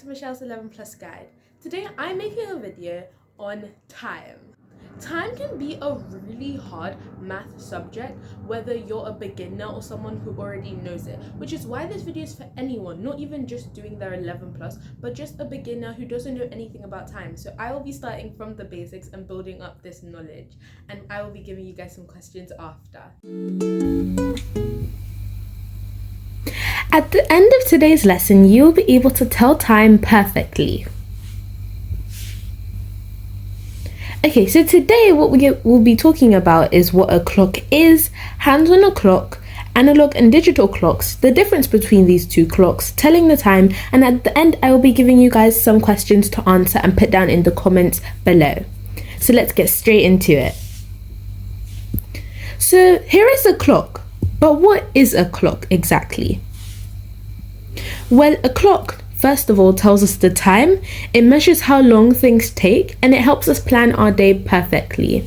to Michelle's 11 Plus Guide. Today I'm making a video on time. Time can be a really hard math subject, whether you're a beginner or someone who already knows it, which is why this video is for anyone, not even just doing their 11 plus, but just a beginner who doesn't know anything about time. So I will be starting from the basics and building up this knowledge, and I will be giving you guys some questions after. At the end of today's lesson, you'll be able to tell time perfectly. Okay, so today what we'll be talking about is what a clock is, hands on a clock, analog and digital clocks, the difference between these two clocks, telling the time, and at the end I will be giving you guys some questions to answer and put down in the comments below. So let's get straight into it. So here is a clock, but what is a clock exactly? Well, a clock, first of all, tells us the time, it measures how long things take, and it helps us plan our day perfectly.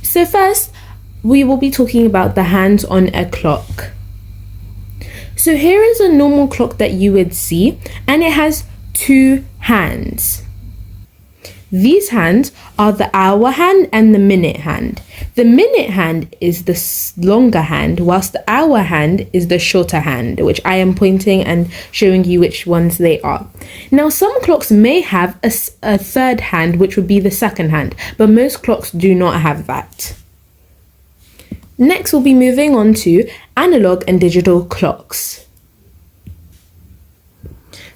So first, we will be talking about the hands on a clock. So here is a normal clock that you would see, and it has two hands. These hands are the hour hand and the minute hand. The minute hand is the longer hand, whilst the hour hand is the shorter hand, which I am pointing and showing you which ones they are. Now, some clocks may have a third hand, which would be the second hand, but most clocks do not have that. Next, we'll be moving on to analog and digital clocks.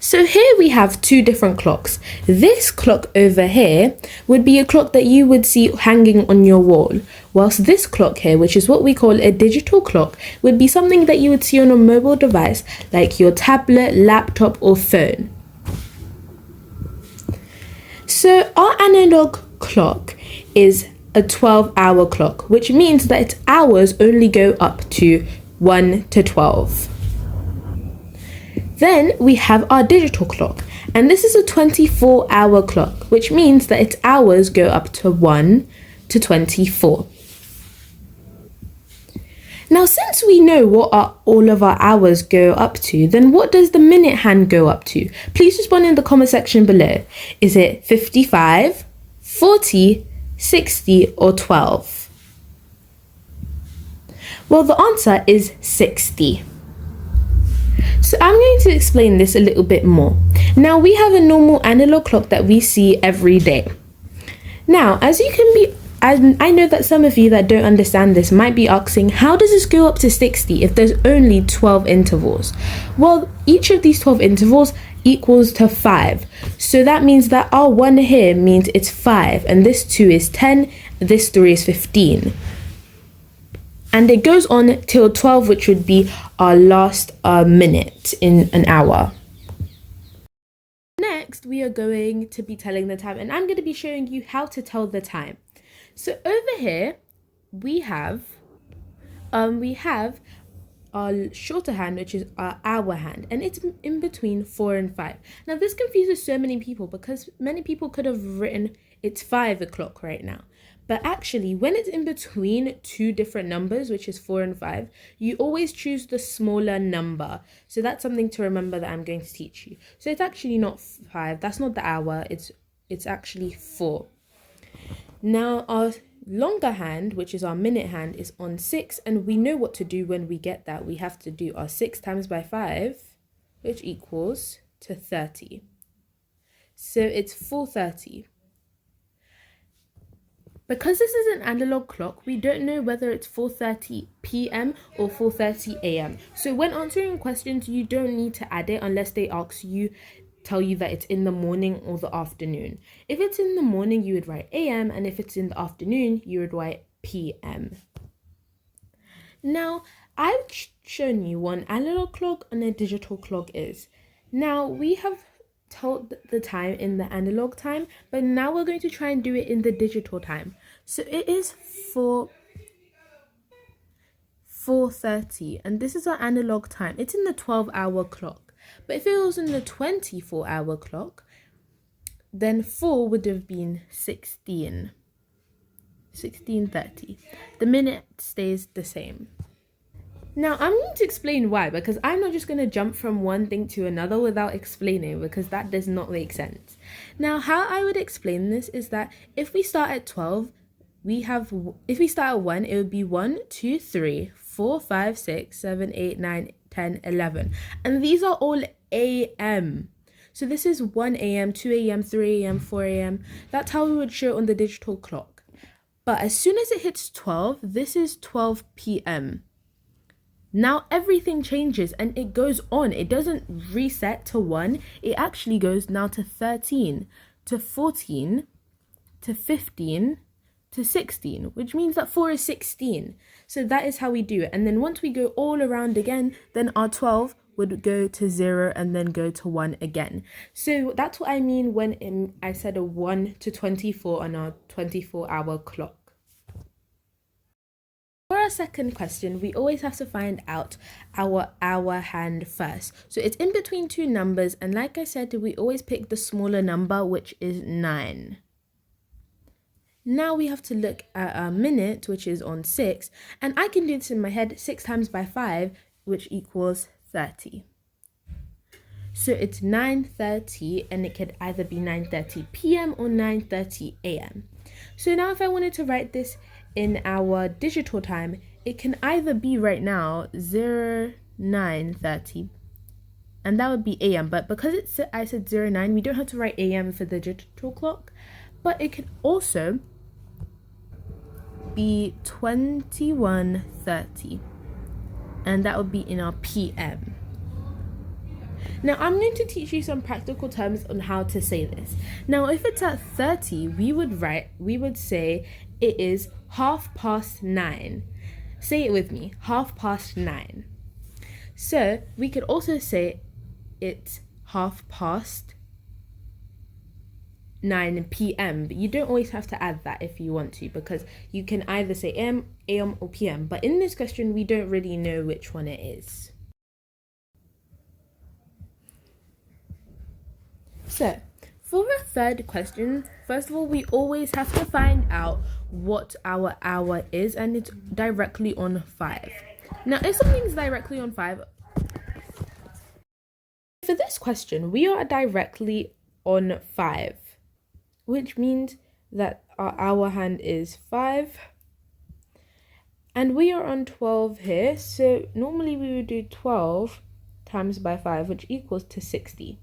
So here we have two different clocks. This clock over here would be a clock that you would see hanging on your wall, whilst this clock here, which is what we call a digital clock, would be something that you would see on a mobile device like your tablet, laptop or phone. So our analog clock is a 12-hour clock, which means that its hours only go up to 1 to 12. Then we have our digital clock, and this is a 24-hour clock, which means that its hours go up to 1 to 24. Now, since we know what all of our hours go up to, then what does the minute hand go up to? Please respond in the comment section below. Is it 55, 40, 60 or 12? Well, the answer is 60. So I'm going to explain this a little bit more. Now, we have a normal analog clock that we see every day. Now, I know that some of you that don't understand this might be asking, how does this go up to 60 if there's only 12 intervals? Well, each of these 12 intervals equals to 5. So that means that our 1 here means it's 5, and this 2 is 10, this 3 is 15. And it goes on till 12, which would be our last minute in an hour. Next, we are going to be telling the time, and I'm going to be showing you how to tell the time. So over here, we have our shorter hand, which is our hour hand, and it's in between 4 and 5. Now, this confuses so many people because many people could have written it's 5 o'clock right now. But actually, when it's in between two different numbers, which is 4 and 5, you always choose the smaller number. So that's something to remember that I'm going to teach you. So it's actually not 5. That's not the hour. It's actually 4. Now, our longer hand, which is our minute hand, is on 6. And we know what to do when we get that. We have to do our 6 times by 5, which equals to 30. So it's 4:30. Because this is an analog clock, we don't know whether it's 4:30 p.m. or 4:30 a.m. So when answering questions, you don't need to add it unless they tell you that it's in the morning or the afternoon. If it's in the morning, you would write a.m. and if it's in the afternoon, you would write p.m. Now, I've shown you what an analog clock and a digital clock is. Now, we have told the time in the analog time, but now we're going to try and do it in the digital time. So it is 4:30, and this is our analog time. It's in the 12-hour clock, but if it was in the 24-hour clock, then 4 would have been 16:30. The minute stays the same. Now, I'm going to explain why, because I'm not just going to jump from one thing to another without explaining, because that does not make sense. Now, how I would explain this is that if we start at 12, if we start at 1, it would be 1, 2, 3, 4, 5, 6, 7, 8, 9, 10, 11. And these are all AM. So this is 1 a.m., 2 a.m., 3 a.m., 4 a.m. That's how we would show it on the digital clock. But as soon as it hits 12, this is 12 p.m. Now everything changes and it goes on. It doesn't reset to 1. It actually goes now to 13, to 14, to 15, to 16, which means that 4 is 16. So that is how we do it. And then once we go all around again, then our 12 would go to 0 and then go to 1 again. So that's what I mean when I said a 1 to 24 on our 24-hour clock. For our second question, we always have to find out our hour hand first. So it's in between two numbers, and like I said, we always pick the smaller number, which is 9. Now we have to look at our minute, which is on 6, and I can do this in my head. 6 times by 5, which equals 30. So it's 9:30, and it could either be 9:30 p.m. or 9:30 a.m. So now if I wanted to write this in our digital time, it can either be right now 09:30, and that would be a.m. But because I said 09, we don't have to write a.m. for the digital clock. But it can also be 21:30, and that would be in our p.m. Now I'm going to teach you some practical terms on how to say this. Now if it's at 30, we would say it is 9:30. Say it with me, 9:30. So we could also say it's 9:30 p.m. But you don't always have to add that if you want to, because you can either say AM or PM. But in this question, we don't really know which one it is. So, for a third question, first of all, we always have to find out what our hour is, and it's directly on 5. Now, if something's directly on 5, for this question, we are directly on 5, which means that our hour hand is 5, and we are on 12 here, so normally we would do 12 times by 5, which equals to 60.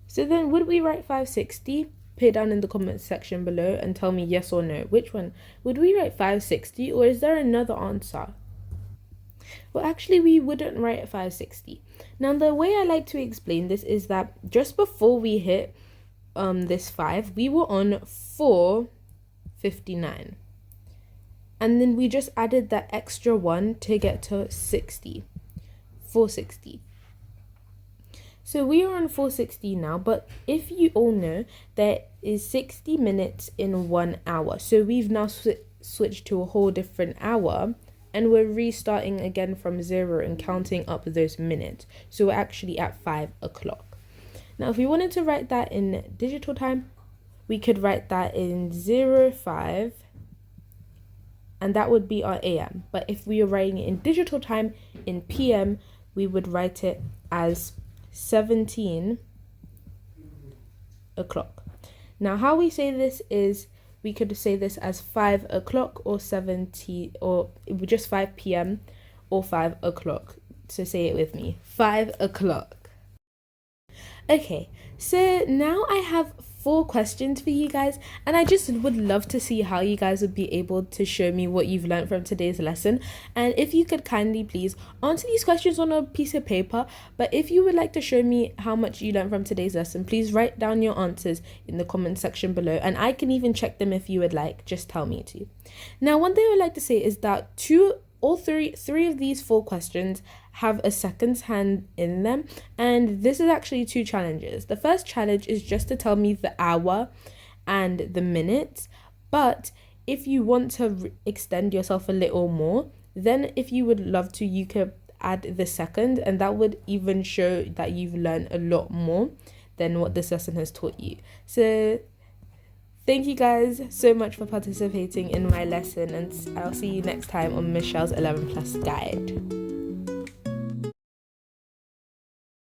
So then would we write 560? Put it down in the comments section below and tell me yes or no. Which one? Would we write 560, or is there another answer? Well, actually, we wouldn't write 560. Now, the way I like to explain this is that just before we hit this 5, we were on 4:59. And then we just added that extra 1 to get to 60. 460. So we are on 4:60 now, but if you all know, there is 60 minutes in 1 hour. So we've now switched to a whole different hour, and we're restarting again from 0 and counting up those minutes. So we're actually at 5 o'clock. Now, if we wanted to write that in digital time, we could write that in 05, and that would be our AM. But if we were writing it in digital time, in PM, we would write it as 17 o'clock. Now, how we say this is we could say this as 5 o'clock or 70, or just 5 p.m. or 5 o'clock. So say it with me, 5 o'clock. Okay, so now I have 4 questions for you guys, and I just would love to see how you guys would be able to show me what you've learned from today's lesson. And if you could kindly please answer these questions on a piece of paper, but if you would like to show me how much you learned from today's lesson, please write down your answers in the comment section below, and I can even check them if you would like. Just tell me to. Now, one thing I would like to say is that three of these 4 questions have a seconds hand in them, and this is actually 2 challenges. The first challenge is just to tell me the hour and the minutes, but if you want to extend yourself a little more, then if you would love to, you could add the second, and that would even show that you've learned a lot more than what this lesson has taught you. So Thank you guys so much for participating in my lesson, and I'll see you next time on Michelle's 11 Plus Guide.